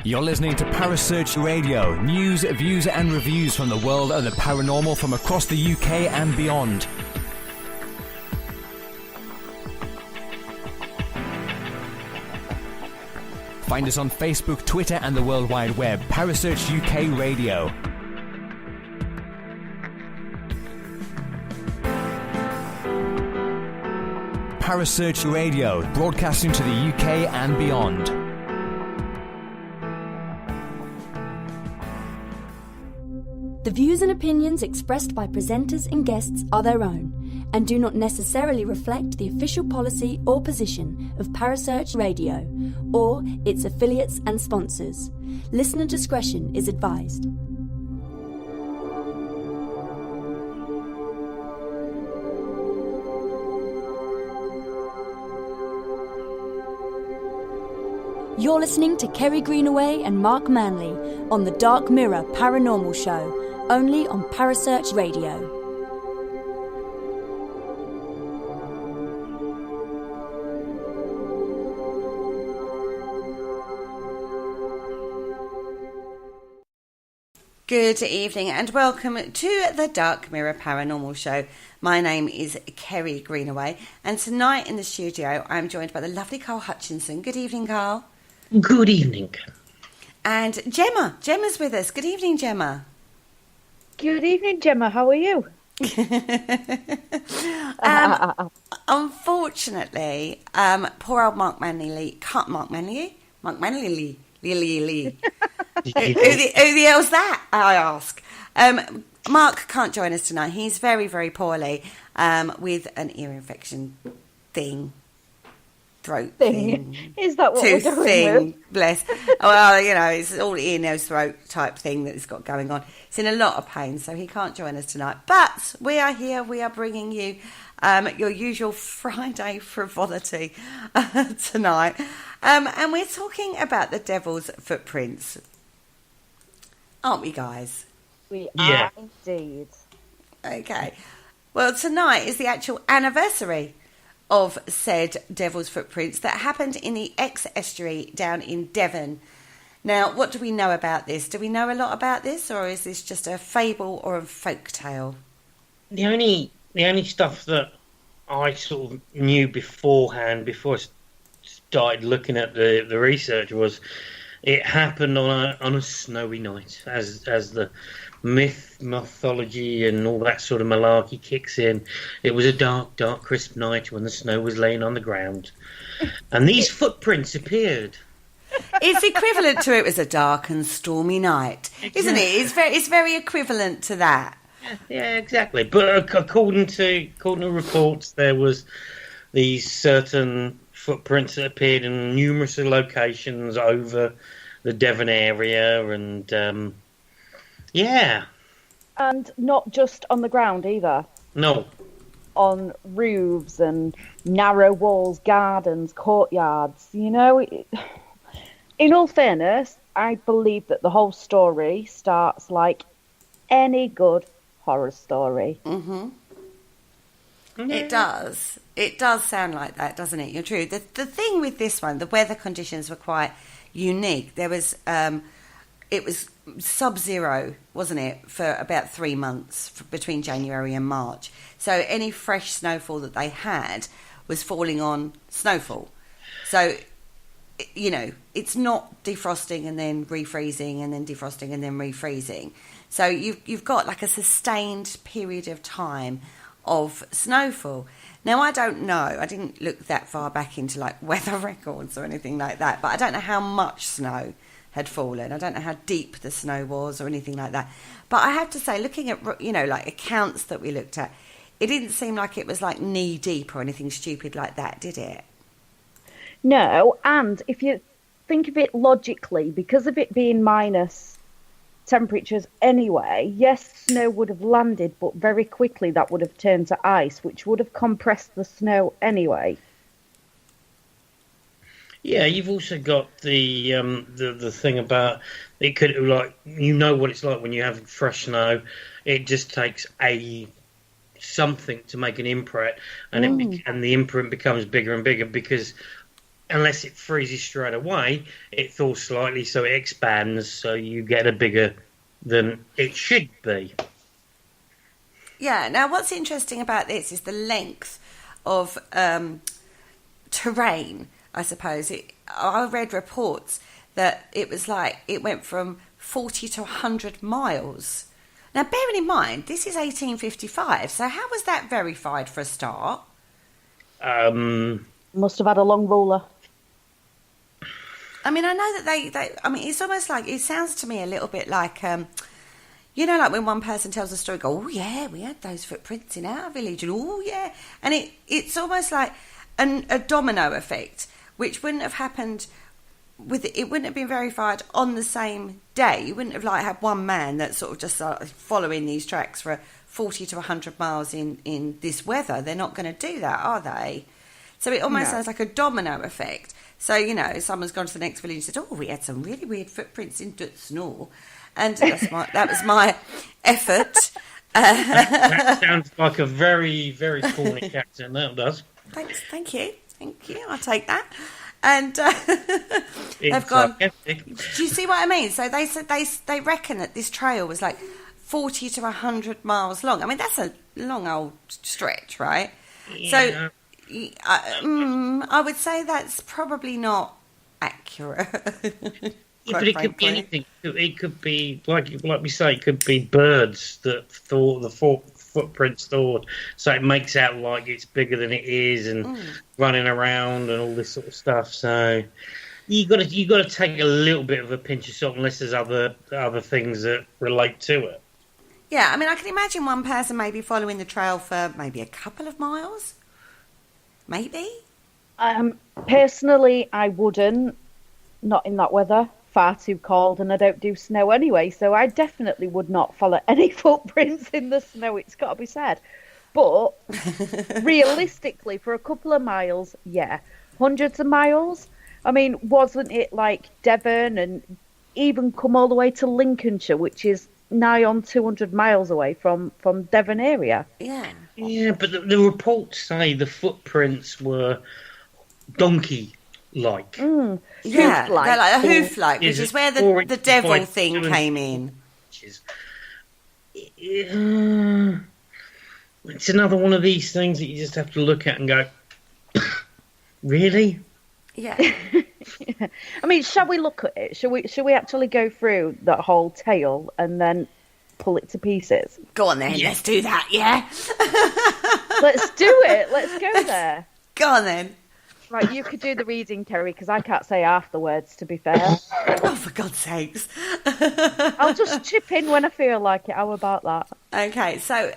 You're listening to Parasearch Radio, news, views and reviews from the world of the paranormal from across the UK and beyond. Find us on Facebook, Twitter and the World Wide Web. Parasearch UK Radio. Parasearch Radio, broadcasting to the UK and beyond. The views and opinions expressed by presenters and guests are their own and do not necessarily reflect the official policy or position of Parasearch Radio or its affiliates and sponsors. Listener discretion is advised. You're listening to Kerry Greenaway and Mark Manley on the Dark Mirror Paranormal Show, only on Parasearch Radio. Good evening and welcome to the Dark Mirror Paranormal Show. My name is Kerry Greenaway and tonight in the studio I'm joined by the lovely Carl Hutchinson. Good evening, Carl. Good evening. And Gemma. Gemma's with us. Good evening, Gemma. Good evening, Gemma. How are you? Unfortunately, poor old Mark Manley. Mark Manley? Lee. Who the hell's that, I ask? Mark can't join us tonight. He's very, very poorly with an ear infection throat thing. Is that what we're doing thing, with? Bless. Well, you know, it's all ear, nose, throat type thing that he's got going on. He's in a lot of pain, so he can't join us tonight. But we are here. We are bringing you your usual Friday frivolity tonight. And we're talking about the devil's footprints. Aren't we, guys? We are indeed. Okay. Well, tonight is the actual anniversary of said devil's footprints that happened in the Exe estuary down in Devon. Now, what do we know about this? Do we know a lot about this, or is this just a fable or a folk tale? The only stuff that I sort of knew beforehand, before I started looking at the research, was it happened on a snowy night, as the mythology and all that sort of malarkey kicks in. It was a dark, crisp night when the snow was laying on the ground, and these footprints appeared. It's equivalent to it was a dark and stormy night, isn't it? It's very equivalent to that. Yeah, exactly. But according to reports, there was these certain footprints that appeared in numerous locations over the Devon area, and yeah. And not just on the ground either. No. On roofs and narrow walls, gardens, courtyards. You know, in all fairness, I believe that the whole story starts like any good horror story. Mm-hmm. It does. It does sound like that, doesn't it? You're true. The thing with this one, the weather conditions were quite unique. There was, it was sub-zero, wasn't it, for about 3 months between January and March. So any fresh snowfall that they had was falling on snowfall. So, you know, it's not defrosting and then refreezing and then defrosting and then refreezing. So you've got like a sustained period of time of snowfall. Now, I don't know. I didn't look that far back into like weather records or anything like that, but I don't know how much snow had fallen. I don't know how deep the snow was or anything like that. But I have to say, looking at, you know, like accounts that we looked at, it didn't seem like it was like knee deep or anything stupid like that, did it? No, and if you think of it logically, because of it being minus temperatures anyway, yes, snow would have landed, but very quickly that would have turned to ice, which would have compressed the snow anyway. Yeah, you've also got the thing about it could, like, you know what it's like when you have fresh snow. It just takes something to make an imprint, and and the imprint becomes bigger and bigger because unless it freezes straight away, it thaws slightly, so it expands, so you get a bigger than it should be. Yeah. Now, what's interesting about this is the length of terrain. I suppose I read reports that it went from 40 to 100 miles. Now, bearing in mind, this is 1855, so how was that verified for a start? Must have had a long ruler. I mean, I know that I mean, it's almost like, it sounds to me a little bit like, you know, like when one person tells a story, go, oh, yeah, we had those footprints in our village, and oh, yeah. And it's almost like a domino effect, which wouldn't have happened it wouldn't have been verified on the same day. You wouldn't have had one man that sort of just following these tracks for 40 to 100 miles in this weather. They're not going to do that, are they? So it almost sounds like a domino effect. So, you know, someone's gone to the next village and said, oh, we had some really weird footprints in the snow. And that was my effort. That sounds like a very, very Cornish accent, that does. Thanks, thank you. I'll take that. And they've gone. Do you see what I mean? So they said they reckon that this trail was 40 to 100 miles long. I mean, that's a long old stretch, right? Yeah. So I would say that's probably not accurate. Yeah, but it could be anything. It could be like we say, it could be birds that the footprints thawed, so it makes out like it's bigger than it is, and running around and all this sort of stuff. So you got to take a little bit of a pinch of salt, unless there's other things that relate to it. Yeah, I mean, I can imagine one person maybe following the trail for maybe a couple of miles, maybe. Personally, I wouldn't. Not in that weather. Far too cold, and I don't do snow anyway, so I definitely would not follow any footprints in the snow, it's got to be said. But realistically, for a couple of miles, yeah. Hundreds of miles? I mean, wasn't it like Devon and even come all the way to Lincolnshire, which is nigh on 200 miles away from Devon area? Yeah. Yeah, but the reports say the footprints were donkey-like. Yeah, they're like a hoof-like, which is where the devil thing came in. It's another one of these things that you just have to look at and go, really? Yeah. Yeah. I mean, shall we look at it? Shall we actually go through that whole tale and then pull it to pieces? Go on then, let's do that, yeah? Let's do it. Let's go there. Go on then. Right, you could do the reading, Terry, because I can't say half the words, to be fair. Oh, for God's sakes. I'll just chip in when I feel like it. How about that? Okay, so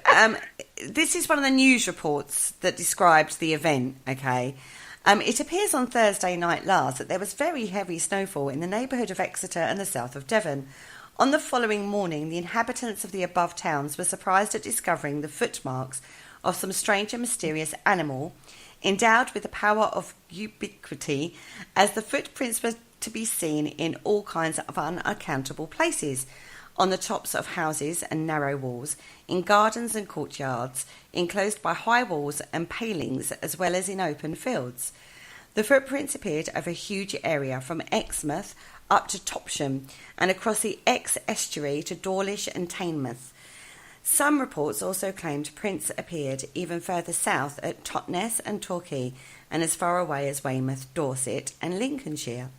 this is one of the news reports that described the event, okay? It appears on Thursday night last that there was very heavy snowfall in the neighbourhood of Exeter and the south of Devon. On the following morning, the inhabitants of the above towns were surprised at discovering the footmarks of some strange and mysterious animal endowed with the power of ubiquity, as the footprints were to be seen in all kinds of unaccountable places, on the tops of houses and narrow walls, in gardens and courtyards, enclosed by high walls and palings, as well as in open fields. The footprints appeared over a huge area from Exmouth up to Topsham, and across the Exe estuary to Dawlish and Teignmouth. Some reports also claimed prints appeared even further south at Totnes and Torquay, and as far away as Weymouth, Dorset and Lincolnshire.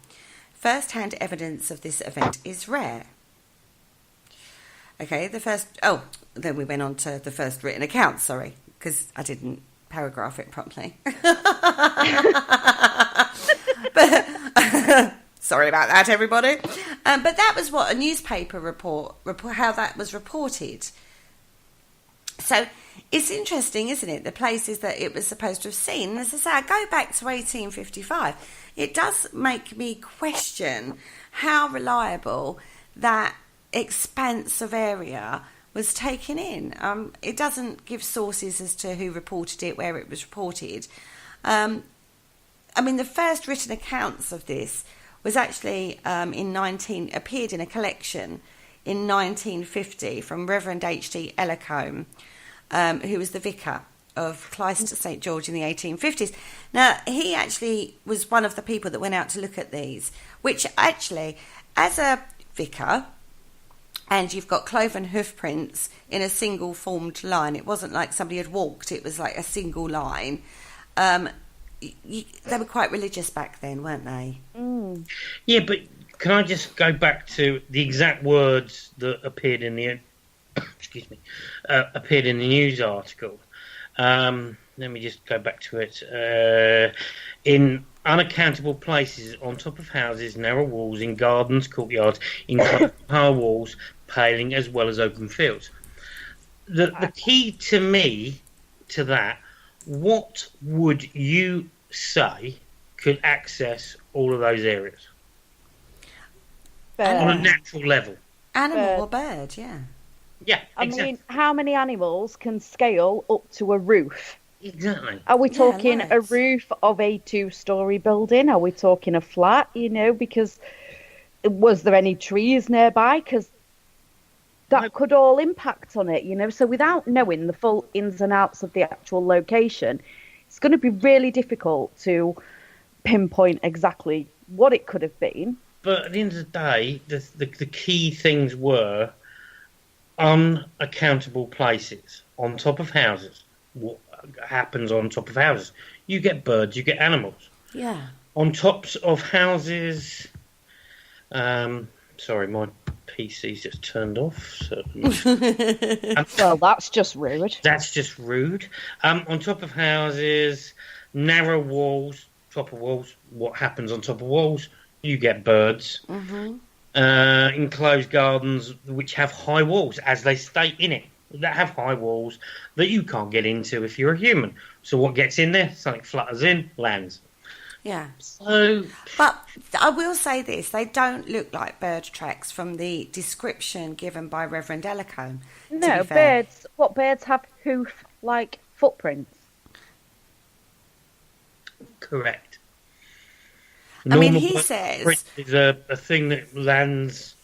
First-hand evidence of this event is rare. Okay, then we went on to the first written account, sorry, because I didn't paragraph it properly. But sorry about that, everybody. But that was what a newspaper report how that was reported. So it's interesting, isn't it? The places that it was supposed to have seen. And as I say, I go back to 1855. It does make me question how reliable that expanse of area was taken in. It doesn't give sources as to who reported it, where it was reported. I mean, the first written accounts of this was actually appeared in a collection in 1950 from Reverend H.D. Ellercombe, who was the vicar of Clyster St George in the 1850s. Now, he actually was one of the people that went out to look at these, which actually, as a vicar, and you've got cloven hoof prints in a single formed line. It wasn't like somebody had walked, it was like a single line. They were quite religious back then, weren't they? Mm. Yeah, but can I just go back to the exact words that appeared in the appeared in the news article? Let me just go back to it. In unaccountable places, on top of houses, narrow walls, in gardens, courtyards, in high walls, paling, as well as open fields. The key to me to that, what would you say could access all of those areas? On a natural level? Animal or bird, yeah. Yeah, exactly. I mean, how many animals can scale up to a roof? Exactly. Are we talking a roof of a 2-story building? Are we talking a flat? Because was there any trees nearby? Because that could all impact on it, So without knowing the full ins and outs of the actual location, it's going to be really difficult to pinpoint exactly what it could have been. But at the end of the day, the key things were unaccountable places on top of houses. What happens on top of houses? You get birds, you get animals. Yeah. On tops of houses. Sorry, my PC's just turned off. So well, that's just rude. That's just rude. On top of houses, narrow walls, top of walls. What happens on top of walls? You get birds. Mm-hmm. Enclosed gardens which have high walls, as they state in it, that have high walls that you can't get into if you're a human. So what gets in there? Something flutters in, lands. Yeah. So, but I will say this: they don't look like bird tracks from the description given by Reverend Ellercombe. No, birds. What birds have hoof-like footprints? Correct. I mean, he says is a thing that lands.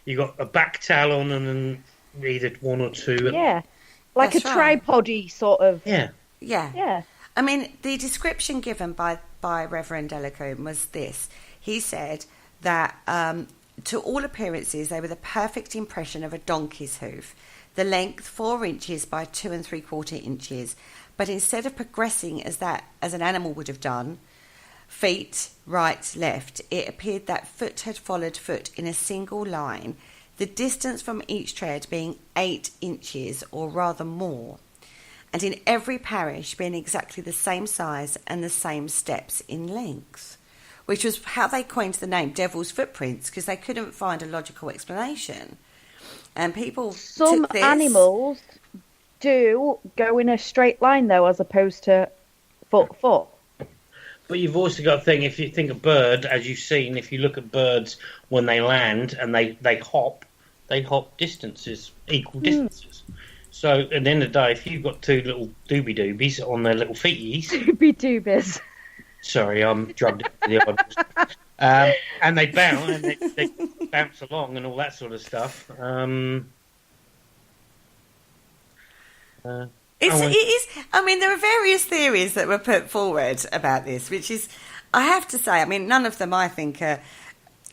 You got a back tail on, and then either one or two. Yeah, like that's a tripod-y sort of. Yeah. Yeah. I mean, the description given by Reverend Ellercombe was this. He said that to all appearances, they were the perfect impression of a donkey's hoof. The length 4 inches by 2 3/4 inches, but instead of progressing as an animal would have done. Feet, right, left, it appeared that foot had followed foot in a single line, the distance from each tread being 8 inches or rather more, and in every parish being exactly the same size and the same steps in length, which was how they coined the name Devil's Footprints, because they couldn't find a logical explanation. And people Some animals do go in a straight line, though, as opposed to foot. But you've also got to think, if you think of bird, as you've seen, if you look at birds when they land and they hop distances, equal distances. So at the end of the day, if you've got two little doobie-doobies on their little feeties... Doobie-doobies. Sorry, I'm drugged into the eyeballs. And they bounce, and they bounce along and all that sort of stuff. It is. I mean, there are various theories that were put forward about this, which is, I have to say, I mean, none of them I think are.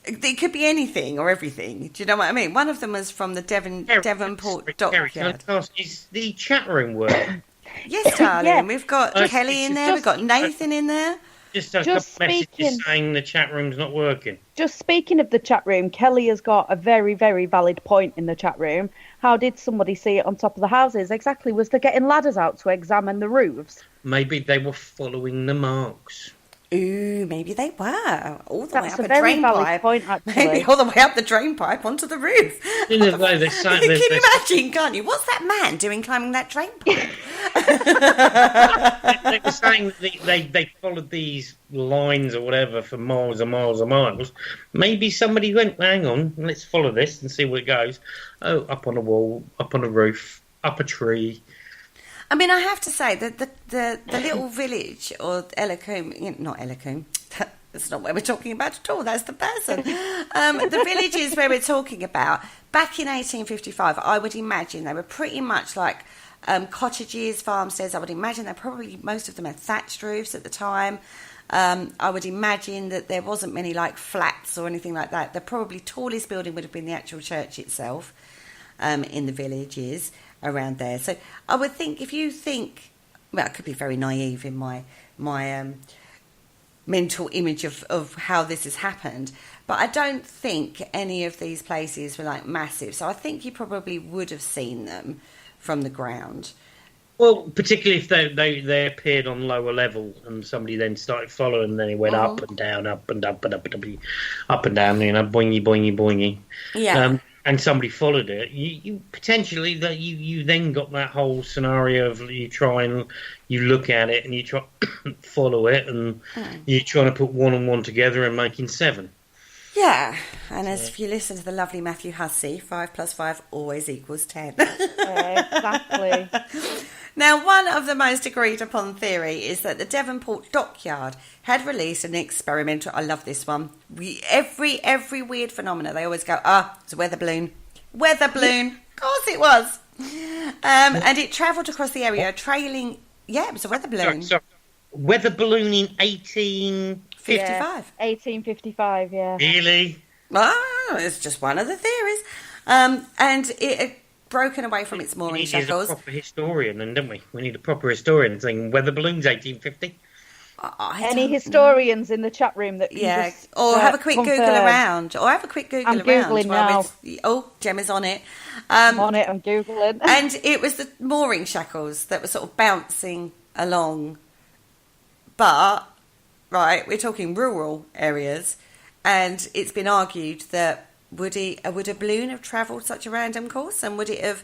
It could be anything or everything. Do you know what I mean? One of them was from the Devonport dockyard. Is the chat room working? Yes, darling. Yeah. We've got Kelly in there. We've got Nathan in there. Just a couple messages saying the chat room's not working. Just speaking of the chat room, Kelly has got a very, very valid point in the chat room. How did somebody see it on top of the houses? Exactly. Was they getting ladders out to examine the roofs? Maybe they were following the marks. Ooh, maybe they were. All the way up a drain pipe. Point, maybe all the way up the drain pipe onto the roof. You can imagine, can't you? What's that man doing climbing that drain pipe? They were saying that they followed these lines or whatever for miles and miles and miles. Maybe somebody went, hang on, let's follow this and see where it goes. Oh, up on a wall, up on a roof, up a tree. I mean, I have to say that the little village, or Elicum, not Elicum, that's not where we're talking about at all, that's the person. The villages where we're talking about, back in 1855, I would imagine they were pretty much like cottages, farmsteads. I would imagine they probably, most of them had thatched roofs at the time. I would imagine that there wasn't many like flats or anything like that. The probably tallest building would have been the actual church itself in the villages around there. So I would think, if you think, well, I could be very naive in my mental image of how this has happened, but I don't think any of these places were like massive. So I think you probably would have seen them from the ground. Well, particularly if they appeared on lower level and somebody then started following, and then it went up and down, up and up and up and up and down, boingy, boingy, boingy. Yeah. And somebody followed it. You potentially that you then got that whole scenario of you look at it and you try follow it, and you're trying to put 1 and 1 together and making 7. Yeah, and as if you listen to the lovely Matthew Hussey, 5 + 5 always equals 10. Exactly. Now, one of the most agreed upon theory is that the Devonport dockyard had released an experimental. I love this one. Every weird phenomena, they always go, it's a weather balloon. Weather balloon. Of course it was. And it travelled across the area, trailing. Yeah, it was a weather balloon. Sorry. Weather balloon in 1855. Yeah, 1855, yeah. Really? Oh, it's just one of the theories. And it had broken away from its mooring shackles. We need a proper historian, then, don't we? We need a proper historian saying weather balloons 1850. Any historians in the chat room that can just, or have a quick confirm. Google around. Or have a quick Google I'm around. Googling now. Gemma's on it. I'm on it, I'm Googling. And it was the mooring shackles that were sort of bouncing along. But, right, we're talking rural areas. And it's been argued that would a balloon have travelled such a random course? And would it have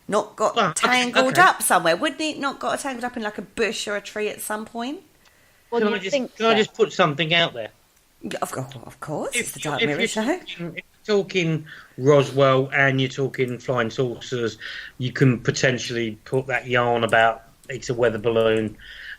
not got tangled up somewhere? Wouldn't it not got tangled up in like a bush or a tree at some point? Well, Can I just put something out there? Of course, it's the Dark Mirror Show. If you're talking Roswell and you're talking flying saucers, you can potentially put that yarn about it's a weather balloon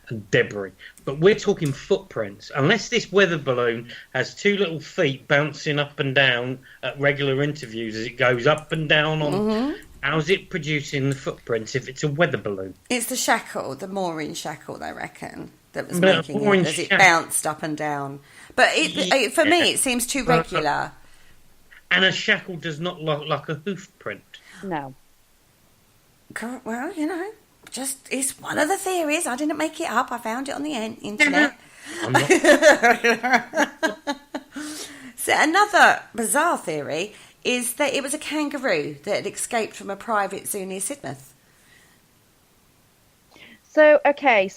and debris. But we're talking footprints. Unless this weather balloon has 2 little feet bouncing up and down at regular interviews as it goes up and down on... How's it producing the footprints if it's a weather balloon? It's the shackle, the mooring shackle, they reckon, that was making it as it bounced up and down. But for me, it seems too regular. And a shackle does not look like a hoof print. No. Well, it's one of the theories. I didn't make it up. I found it on the internet. So another bizarre theory is that it was a kangaroo that had escaped from a private zoo near Sidmouth. So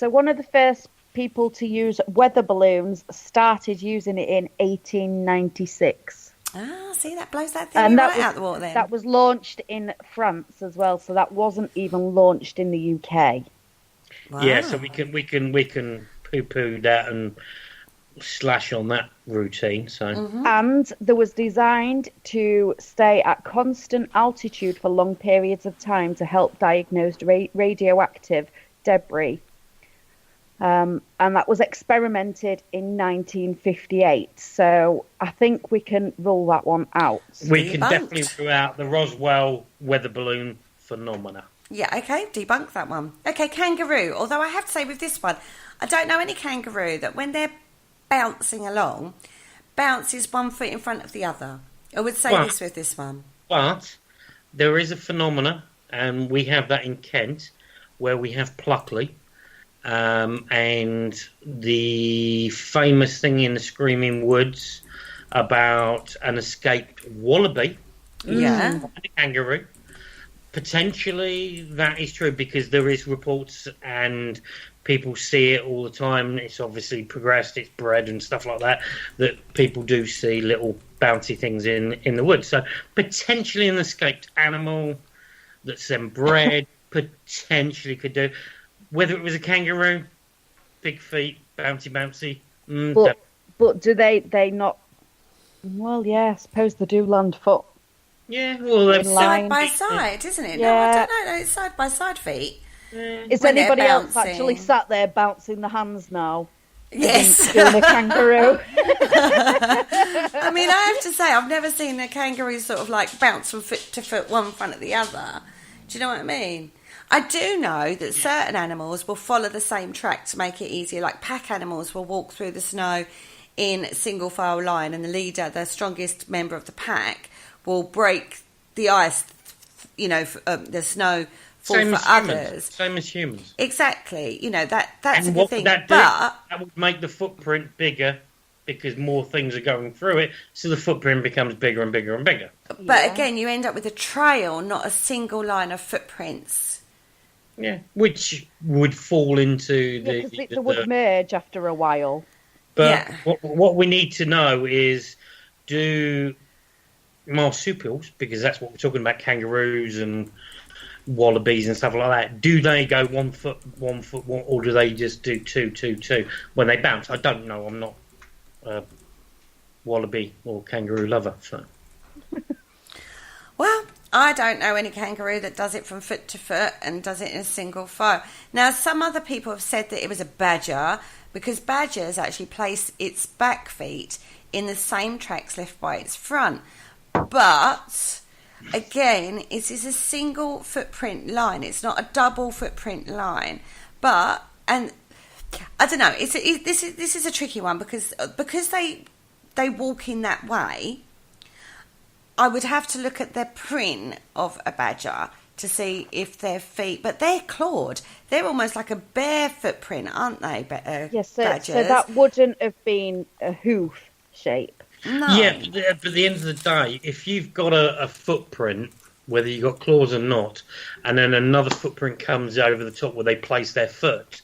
one of the first people to use weather balloons started using it in 1896. See, that blows that theory out the water then. That was launched in France as well, so that wasn't even launched in the UK. Wow. Yeah, so we can poo-poo that and slash on that routine. So And there was designed to stay at constant altitude for long periods of time to help diagnose radioactive debris. And that was experimented in 1958. So I think we can rule that one out. We can definitely rule out the Roswell weather balloon phenomena. Yeah, okay, debunk that one. Okay, kangaroo. Although I have to say with this one, I don't know any kangaroo that when they're bouncing along, bounces 1 foot in front of the other. I would say this with this one. But there is a phenomena, and we have that in Kent, where we have Pluckley. And the famous thing in the Screaming Woods about an escaped wallaby and a kangaroo. Potentially that is true because there is reports and people see it all the time. It's obviously progressed, it's bred and stuff like that, that people do see little bouncy things in the woods. So potentially an escaped animal that's then bred potentially could do. Whether it was a kangaroo, big feet, bouncy. But do they not? Well, yeah, I suppose they do land foot. Yeah, well, they're side by side, isn't it? Yeah. No, I don't know. No, it's side by side feet. Is when they're anybody else bouncing. actually sat there bouncing the hands now? Yes. Doing a kangaroo. I mean, I have to say, I've never seen a kangaroo sort of like bounce from foot to foot, one front of the other. Do you know what I mean? I do know that certain animals will follow the same track to make it easier. Like pack animals will walk through the snow in single file line, and the leader, the strongest member of the pack, will break the ice, the snow fall Same for as others. humans. Same as humans. Exactly. That's And a good what thing. would that do? But That would make the footprint bigger because more things are going through it, so the footprint becomes bigger and bigger and bigger. again, you end up with a trail, not a single line of footprints. Yeah, which would fall into the... because it would merge after a while. But what we need to know is, do marsupials, because that's what we're talking about, kangaroos and wallabies and stuff like that, do they go 1 foot, or do they just do 2, 2, 2 when they bounce? I don't know. I'm not a wallaby or kangaroo lover. So. Well, I don't know any kangaroo that does it from foot to foot and does it in a single file. Now, some other people have said that it was a badger, because badgers actually place its back feet in the same tracks left by its front. But, again, it is a single footprint line. It's not a double footprint line. And I don't know, this is a tricky one, because they walk in that way. I would have to look at the print of a badger to see if their feet... But they're clawed. They're almost like a bear footprint, aren't they, Yes, badgers? so that wouldn't have been a hoof shape. No. Yeah, but at the end of the day, if you've got a footprint, whether you've got claws or not, and then another footprint comes over the top where they place their foot,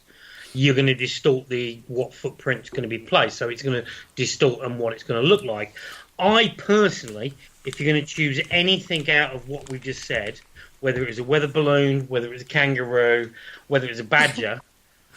you're going to distort what footprint's going to be placed. So it's going to distort on what it's going to look like. I personally, if you're going to choose anything out of what we just said, whether it was a weather balloon, whether it was a kangaroo, whether it was a badger,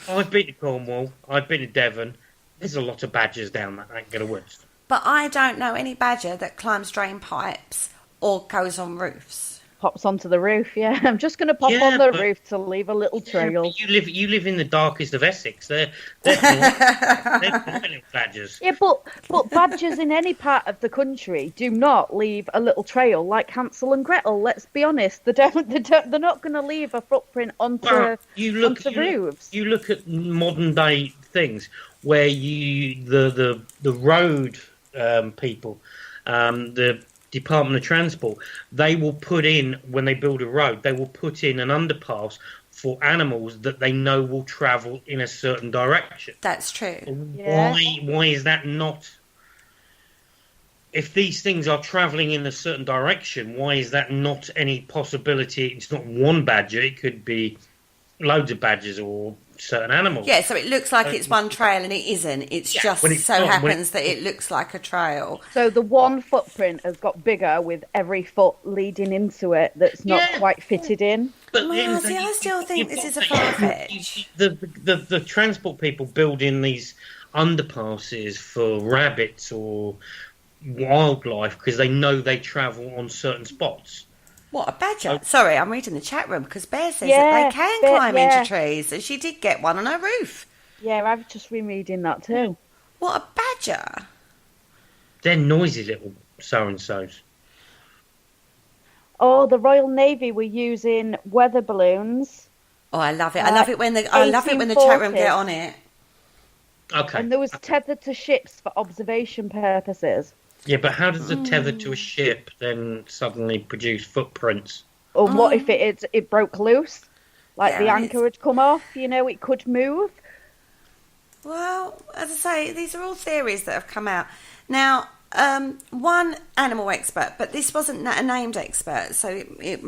I've been to Cornwall, I've been to Devon. There's a lot of badgers down that ain't going to win. But I don't know any badger that climbs drain pipes or goes on roofs. Pops onto the roof, yeah. I'm just going to pop on the roof to leave a little trail. You live in the darkest of Essex. They're little badgers. Yeah, but badgers in any part of the country do not leave a little trail like Hansel and Gretel. Let's be honest, they're not going to leave a footprint onto roofs. You look at modern day things where the road people, the Department of Transport, they will put in, when they build a road, they will put in an underpass for animals that they know will travel in a certain direction. That's true. Yeah. Why is that not? If these things are travelling in a certain direction, why is that not any possibility? It's not one badger, it could be loads of badgers or certain animals. Yeah, so it looks like it's one trail and it isn't. It's just happens that it looks like a trail. So the one footprint has got bigger with every foot leading into it that's not quite fitted in. But I still think this is a far-fetch. The transport people build in these underpasses for rabbits or wildlife because they know they travel on certain spots. What, a badger? Sorry, I'm reading the chat room because Bear says that they can climb into trees, and she did get one on her roof. Yeah, I've just been reading that too. What, a badger? They're noisy little so-and-sos. Oh, the Royal Navy were using weather balloons. Oh, I love it. I love it when the chat room get on it. Okay. And there was tethered to ships for observation purposes. Yeah, but how does a tether to a ship then suddenly produce footprints? Or what if it broke loose? Like the anchor had come off, it could move. Well, as I say, these are all theories that have come out. Now, one animal expert, but this wasn't a named expert, so it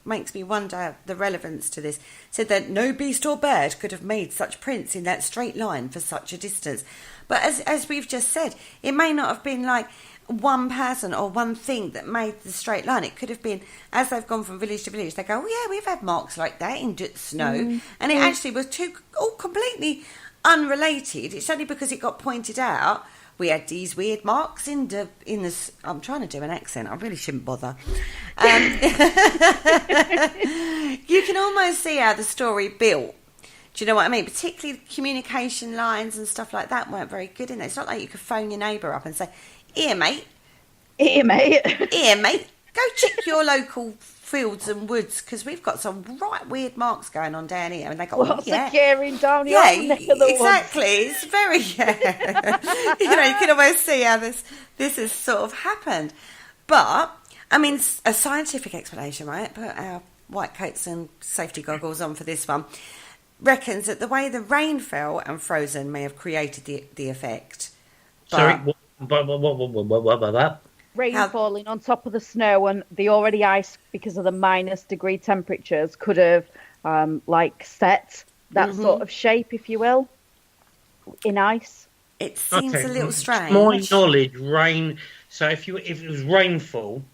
makes me wonder the relevance to this, said that no beast or bird could have made such prints in that straight line for such a distance. But as we've just said, it may not have been like one person or one thing that made the straight line. It could have been, as they've gone from village to village, they go, oh yeah, we've had marks like that in snow. And it actually was all completely unrelated. It's only because it got pointed out We had these weird marks in this. I'm trying to do an accent. I really shouldn't bother. You can almost see how the story built. Do you know what I mean? Particularly communication lines and stuff like that weren't very good in there. It's not like you could phone your neighbour up and say, "Here, mate. Here, mate. Here, mate. Go check your local fields and woods because we've got some right weird marks going on down here." And they go, What's occurring down your neck of the exactly. It's very, you can almost see how this has sort of happened. But, I mean, a scientific explanation, right? Put our white coats and safety goggles on for this one. Reckons that the way the rain fell and frozen may have created the effect. Sorry, what? Rain falling on top of the snow and the already ice, because of the -degree temperatures, could have set that sort of shape, if you will, in ice. It seems a little strange. My knowledge, rain. So if it was rainfall,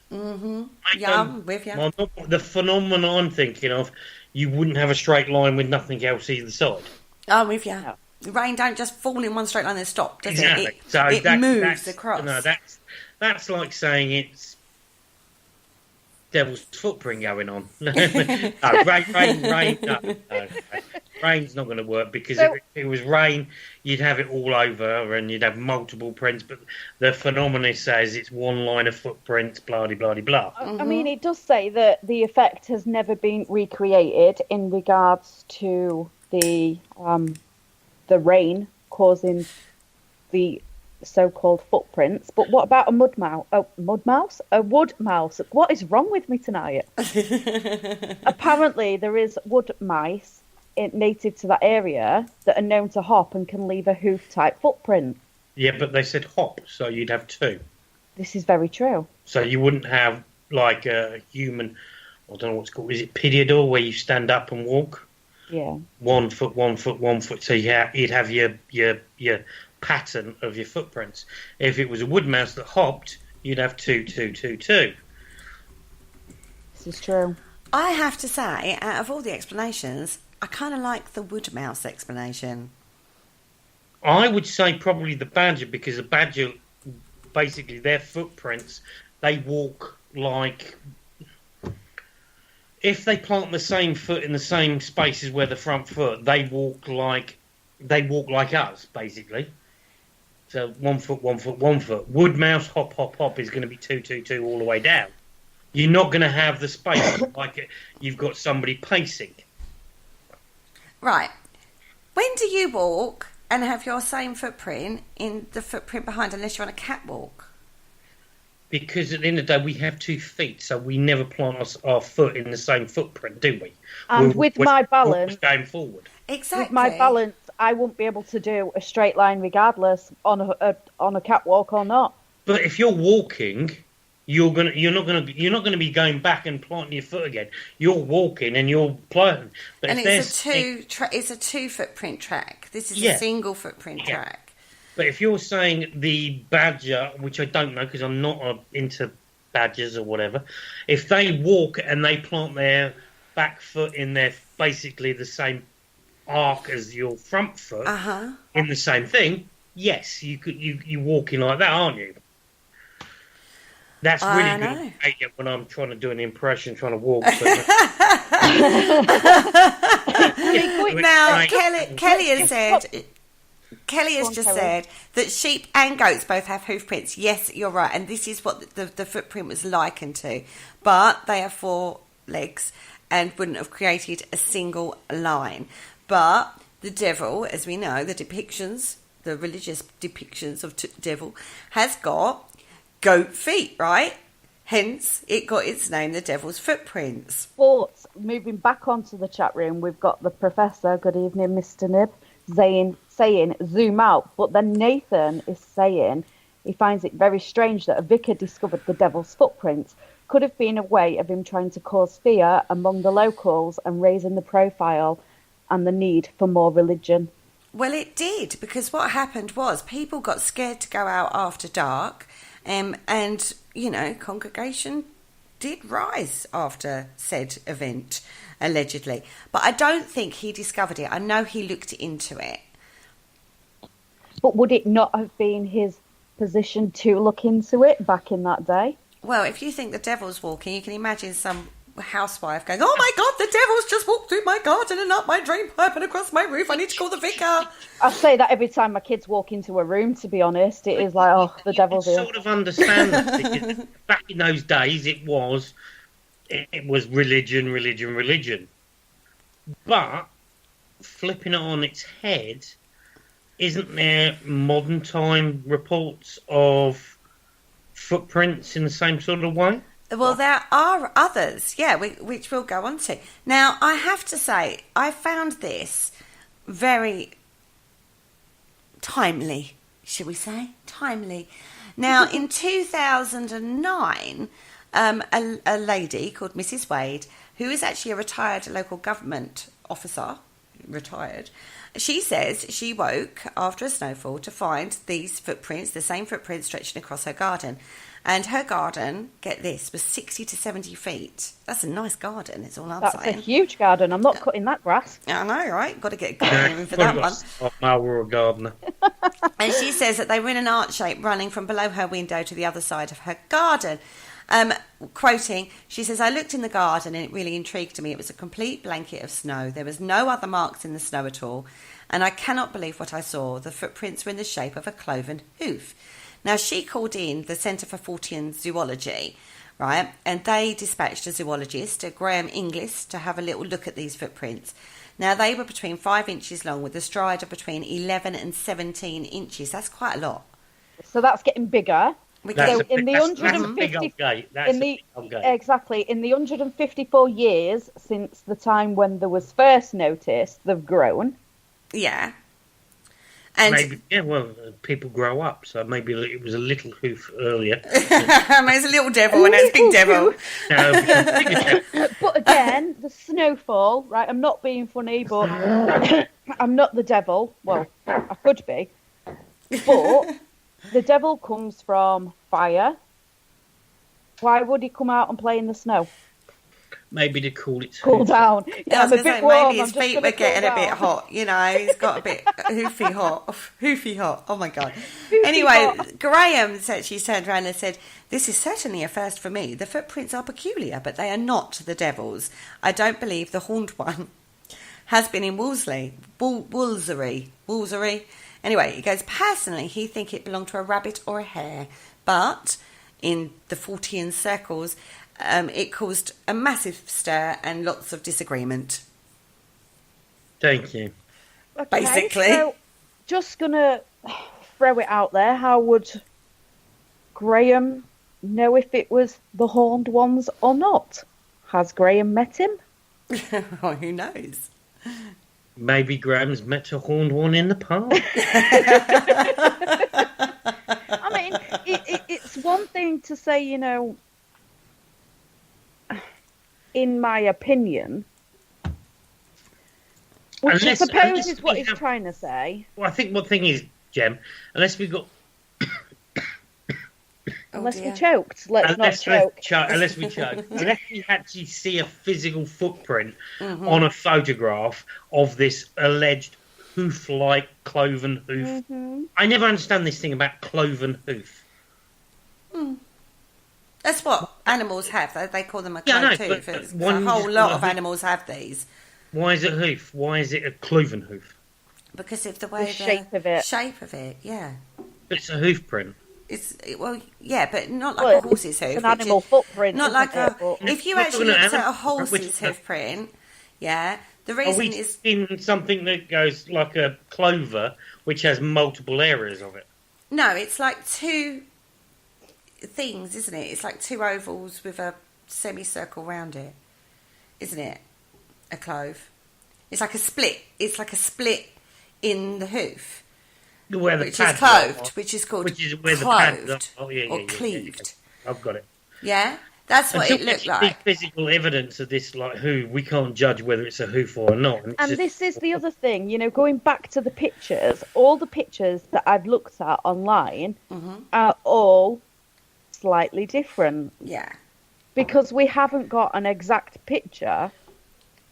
yeah, I'm with you. The phenomenon I'm thinking of, you wouldn't have a straight line with nothing else either side. I'm with you. No. The rain don't just fall in one straight line and stop, does exactly. it? It moves across. No, that's like saying it's devil's footprint going on. Rain. No. Rain's not going to work because if it was rain, you'd have it all over and you'd have multiple prints. But the phenomenon says it's one line of footprints, blah, blah, blah. I mean, it does say that the effect has never been recreated in regards to the rain causing the so-called footprints. But what about a wood mouse? What is wrong with me tonight? Apparently there is wood mice native to that area that are known to hop and can leave a hoof-type footprint. Yeah, but they said hop, so you'd have two. This is very true. So you wouldn't have like a human, I don't know what's called, is it pediador, where you stand up and walk? Yeah. 1 foot, 1 foot, 1 foot. So you'd have your pattern of your footprints. If it was a wood mouse that hopped, you'd have 2, 2, 2, 2. This is true. I have to say, out of all the explanations, I kind of like the wood mouse explanation. I would say probably the badger, because the badger, basically their footprints, they walk like... If they plant the same foot in the same space as where the front foot, they walk like us, basically. So 1 foot, 1 foot, 1 foot. Wood mouse, hop, hop, hop is going to be 2, 2, 2 all the way down. You're not going to have the space like you've got somebody pacing. Right. When do you walk and have your same footprint in the footprint behind, unless you're on a catwalk? Because at the end of the day, we have 2 feet, so we never plant our foot in the same footprint, do we? And with my balance, going forward. Exactly. With my balance, I wouldn't be able to do a straight line regardless on a catwalk or not. But if you're walking, you're not gonna be going back and planting your foot again. You're walking and you're planting. But and it's a 2 footprint track. This is a single footprint track. But if you're saying the badger, which I don't know because I'm not into badgers or whatever, if they walk and they plant their back foot in their basically the same arc as your front foot in the same thing, yes, you're walking like that, aren't you? That's really good when I'm trying to do an impression, trying to walk. Now, Kelly has said... Kelly has just said that sheep and goats both have hoof prints. Yes, you're right. And this is what the footprint was likened to. But they have 4 legs and wouldn't have created a single line. But the devil, as we know, the religious depictions of devil, has got goat feet, right? Hence, it got its name, the devil's footprints. But moving back onto the chat room, we've got the professor, good evening, Mr. Nib, saying zoom out, but then Nathan is saying he finds it very strange that a vicar discovered the devil's footprints. Could have been a way of him trying to cause fear among the locals and raising the profile and the need for more religion. Well, it did, because what happened was people got scared to go out after dark, and congregation did rise after said event, allegedly. But I don't think he discovered it. I know he looked into it. But would it not have been his position to look into it back in that day? Well, if you think the devil's walking, you can imagine some housewife going, "Oh my God, the devil's just walked through my garden and up my drain pipe and across my roof. I need to call the vicar." I say that every time my kids walk into a room, to be honest. It is like, oh, the devil's here. I sort of understand that, because back in those days it was religion. But flipping it on its head, isn't there modern time reports of footprints in the same sort of way? Well, there are others, yeah, which we'll go on to. Now, I have to say, I found this very timely, shall we say? Timely. Now, in 2009, a lady called Mrs. Wade, who is actually a retired local government officer, she says she woke after a snowfall to find these footprints, the same footprints stretching across her garden. And her garden, get this, was 60 to 70 feet. That's a nice garden, is all I'm saying. That's a huge garden. I'm not cutting that grass. I know, right? Got to get a gardener in for that one. Or a gardener. And she says that they were in an arch shape running from below her window to the other side of her garden. Quoting, she says, "I looked in the garden and it really intrigued me. It was a complete blanket of snow. There was no other marks in the snow at all. And I cannot believe what I saw. The footprints were in the shape of a cloven hoof." Now, she called in the Centre for Fortean Zoology, right? And they dispatched a zoologist, Graham Inglis, to have a little look at these footprints. Now, they were between 5 inches long with a stride of between 11 and 17 inches. That's quite a lot. So that's getting bigger. So in the 154 years since the time when there was first noticed, they've grown. Yeah. And maybe, people grow up, so maybe it was a little hoof earlier. It's a little devil and it's a big devil. But again, the snowfall, right? I'm not being funny, but I'm not the devil. Well, I could be. But the devil comes from fire. Why would he come out and play in the snow? Maybe to cool its cool down. Yeah, I'm a bit warm. Maybe his feet were getting a bit hot. You know, he's got a bit hoofy hot. Oh my God. Anyway, Graham said, she turned around and said, "This is certainly a first for me. The footprints are peculiar, but they are not the devil's. I don't believe the horned one has been in Wolseley. Wolseley. Anyway, he goes, personally, he think it belonged to a rabbit or a hare, but in the Fortean circles, it caused a massive stir and lots of disagreement." Thank you. Okay, basically. So, just going to throw it out there. How would Graham know if it was the horned ones or not? Has Graham met him? Oh, who knows? Maybe Graham's met a horned one in the past. I mean, it's one thing to say, you know, in my opinion, which I suppose is what he's trying to say. Well, I think one thing is, Jem, unless we got... Unless we choked. Unless we choke. Unless we actually see a physical footprint on a photograph of this alleged hoof-like cloven hoof. Mm-hmm. I never understand this thing about cloven hoof. That's what animals have. They call them a clove hoof. A whole lot of animals have these. Why is it hoof? Why is it a cloven hoof? Because of the way the shape of it. Shape of it, yeah. But it's a hoof print. But not like a horse's hoof. It's an animal footprint. Not like if you actually looked at a horse's hoof print, yeah. The reason is in something that goes like a clover, which has multiple areas of it. No, it's like two things, isn't it? It's like two ovals with a semicircle round it, isn't it? A clove. It's like a split. It's like a split in the hoof. Which is clothed, which is called clothed or cleaved. I've got it. Yeah, that's what it looked like. Physical evidence of this, like we can't judge whether it's a hoof or not. And this is the other thing, you know, going back to the pictures, all the pictures that I've looked at online are all slightly different. Yeah. Because we haven't got an exact picture.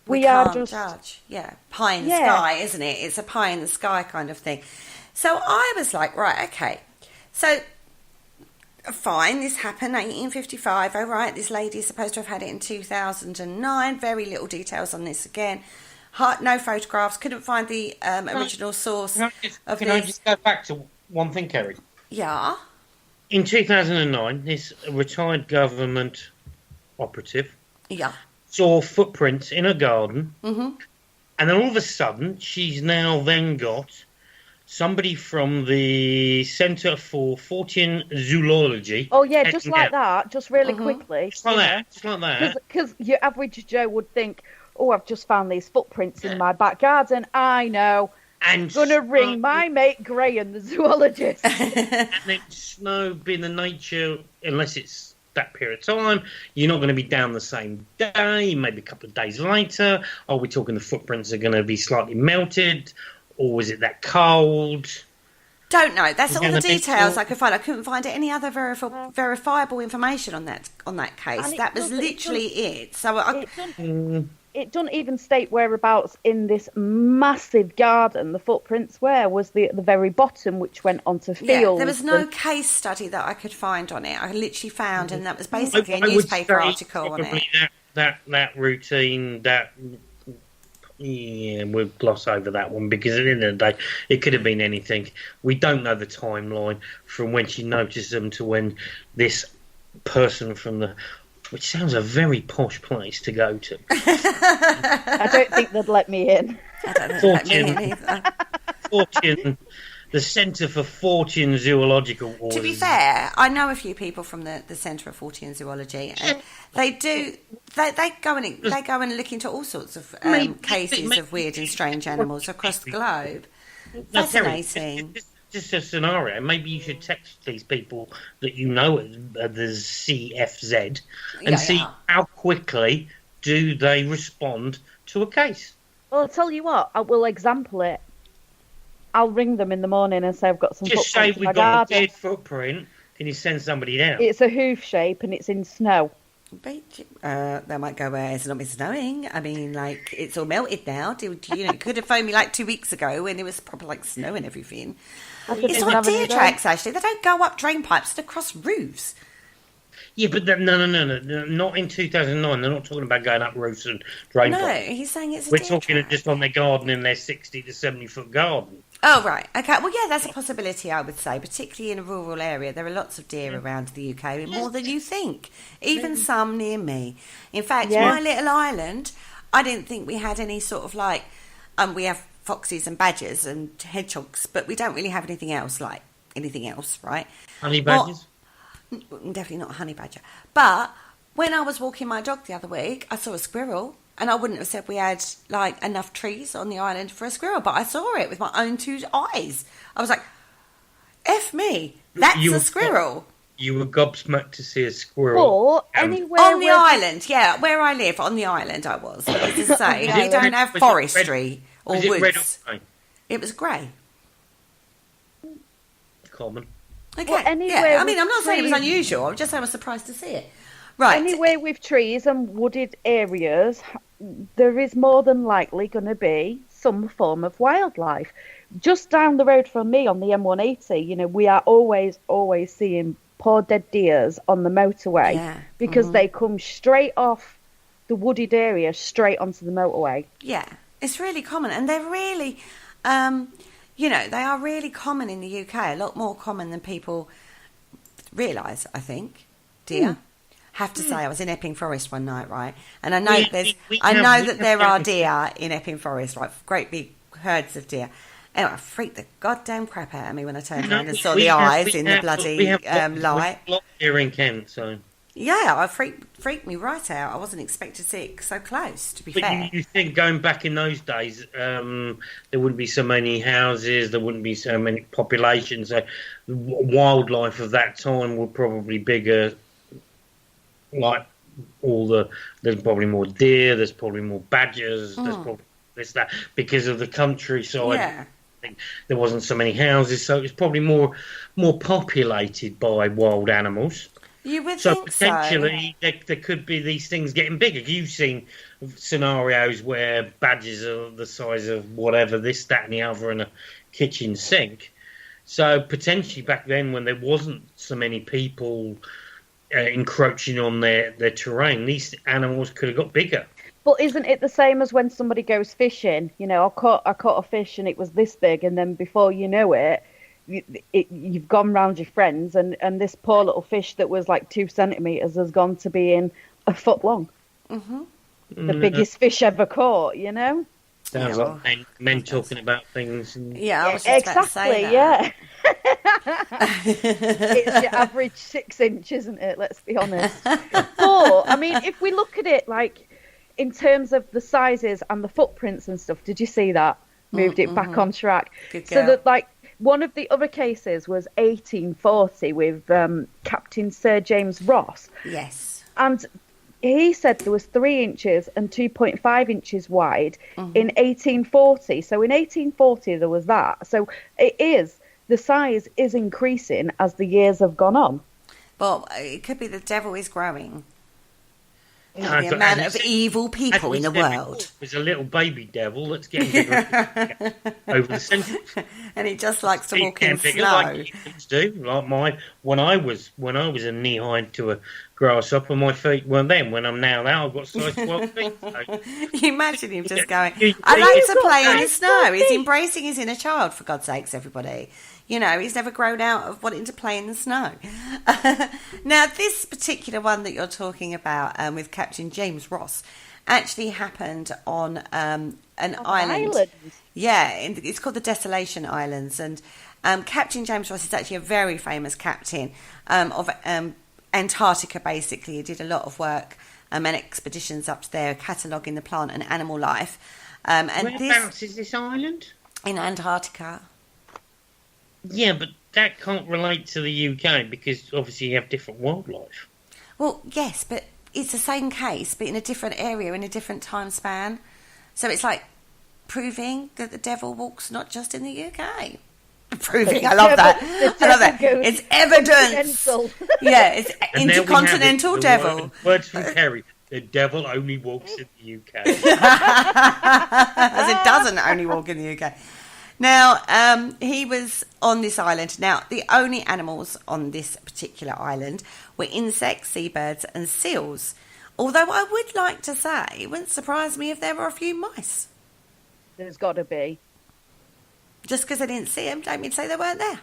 We are just judge. Yeah, pie in the sky, isn't it? It's a pie in the sky kind of thing. So I was like, right, okay. So, fine, this happened, 1855. All right, this lady is supposed to have had it in 2009. Very little details on this again. No photographs. Couldn't find the original source of this. Can I just go back to one thing, Kerry? Yeah. In 2009, this retired government operative saw footprints in her garden, and then all of a sudden, she's now then got somebody from the Centre for Fortean Zoology. Oh, yeah, just like that, just really quickly. Just like that. Because your average Joe would think, oh, I've just found these footprints in my back garden. I know. I'm going to ring my mate Graham, the zoologist. And it's being the nature, unless it's that period of time, you're not going to be down the same day, maybe a couple of days later. Are we talking the footprints are going to be slightly melted? Or was it that cold? Don't know. That's all the details I could find. I couldn't find any other verifiable information on that case. That was literally it. So it doesn't even state whereabouts in this massive garden the footprints were. Was the at the very bottom, which went onto fields. Yeah, there was no case study that I could find on it. I literally found, and that was basically a newspaper article on it. That routine, we'll gloss over that one because at the end of the day, it could have been anything. We don't know the timeline from when she noticed them to when this person from which sounds a very posh place to go to. I don't think they'd let me in. I don't know let me in either. Fortean, the Centre for Fortean Zoological Orders. To be fair, I know a few people from the Centre for Fortean Zoology, and they go and look into all sorts of cases of weird and strange animals across the globe. Fascinating. Just a scenario. Maybe you should text these people that you know at the CFZ and see how quickly do they respond to a case. Well, I'll tell you what, I will example it. I'll ring them in the morning and say I've got some footprints in my garden. Just say we've got a dead footprint. Can you send somebody down? It's a hoof shape and it's in snow. They might go, it's not been snowing. I mean, like, it's all melted now. You could have phoned me like 2 weeks ago when it was proper like snow and everything. It's like deer tracks, actually. They don't go up drain pipes, they're across roofs. Yeah, but no, not in 2009. They're not talking about going up roofs and drain pipes. No, he's saying it's a We're deer talking track. just on their garden in their 60 to 70 foot garden. Oh, right. Okay. Well, yeah, that's a possibility, I would say, particularly in a rural area. There are lots of deer around the UK, more than you think, even some near me. In fact, my little island, I didn't think we had any sort of like, we have foxes and badgers and hedgehogs, but we don't really have anything else, right? Honey badgers? Definitely not a honey badger. But when I was walking my dog the other week, I saw a squirrel. And I wouldn't have said we had like enough trees on the island for a squirrel, but I saw it with my own 2 eyes. I was like, F me, that's a squirrel. You were gobsmacked to see a squirrel. Or anywhere on the island, where I live, on the island I was. As I say, we don't have forestry or woods. It red or grey? It was grey. Common. Okay, well, I mean, I'm not saying it was unusual. I'm just saying I was surprised to see it. Right. Anywhere with trees and wooded areas, there is more than likely going to be some form of wildlife. Just down the road from me on the M180, we are always seeing poor dead deers on the motorway because they come straight off the wooded area straight onto the motorway. Yeah, it's really common, and they're really, they are really common in the UK, a lot more common than people realise, I think, deer. Have to say, I was in Epping Forest one night, right? And I know that there are deer in Epping Forest, right? Great big herds of deer. Anyway, I freaked the goddamn crap out of me when I turned around and saw the eyes in the bloody light. We have here in Kent, so yeah, it freaked me right out. I wasn't expecting to see it so close. To be fair, you think going back in those days, there wouldn't be so many houses, there wouldn't be so many populations. So wildlife of that time were probably bigger. Like there's probably more deer, there's probably more badgers, there's probably this, that, because of the countryside. Yeah. There wasn't so many houses, so it's probably more populated by wild animals. You would so think potentially there could be these things getting bigger. You've seen scenarios where badgers are the size of whatever, this, that, and the other, in a kitchen sink. So potentially back then, when there wasn't so many people encroaching on their terrain, these animals could have got bigger. But isn't it the same as when somebody goes fishing? You know, I caught a fish and it was this big, and then before you know it, you've gone round your friends, and this poor little fish that was like 2 centimetres has gone to being a foot long. Mm-hmm. The biggest fish ever caught, you know? Sounds like men talking about things. And... Yeah, I was just about to say that. Yeah. It's your average 6 inch, isn't it? Let's be honest. But, I mean, if we look at it like in terms of the sizes and the footprints and stuff, did you see that? Moved it back on track. So that, like, one of the other cases was 1840 with Captain Sir James Ross. Yes. And he said there was 3 inches and 2.5 inches wide in 1840. So in 1840 there was that. So the size is increasing as the years have gone on. Well, it could be the devil is growing. The amount of evil people in the world. There's a little baby devil that's getting bigger over the centuries, and he just likes to walk in snow. Like humans do. Like when I was a knee high to a grasshopper, my feet weren't then. When I'm now I've got size 12 feet. So. You imagine him just going, I like to play in the snow. He's embracing his inner child, for God's sakes, everybody. You know, he's never grown out of wanting to play in the snow. Now, this particular one that you're talking about with Captain James Ross actually happened on an island. Yeah, it's called the Desolation Islands. And Captain James Ross is actually a very famous captain of Antarctica, basically. He did a lot of work and expeditions up there, cataloguing the plant and animal life. Whereabouts is this island? In Antarctica. Yeah, but that can't relate to the UK because obviously you have different wildlife. Well, yes, but it's the same case, but in a different area, in a different time span. So it's like proving that the devil walks not just in the UK. Proving, I love that. I love that. It's evidence. Yeah, it's and intercontinental devil. Words from Kerry. The devil only walks in the UK. As it doesn't only walk in the UK. Now, he was on this island. Now, the only animals on this particular island were insects, seabirds and seals. Although I would like to say, it wouldn't surprise me if there were a few mice. There's got to be. Just because I didn't see them, don't mean to say they weren't there.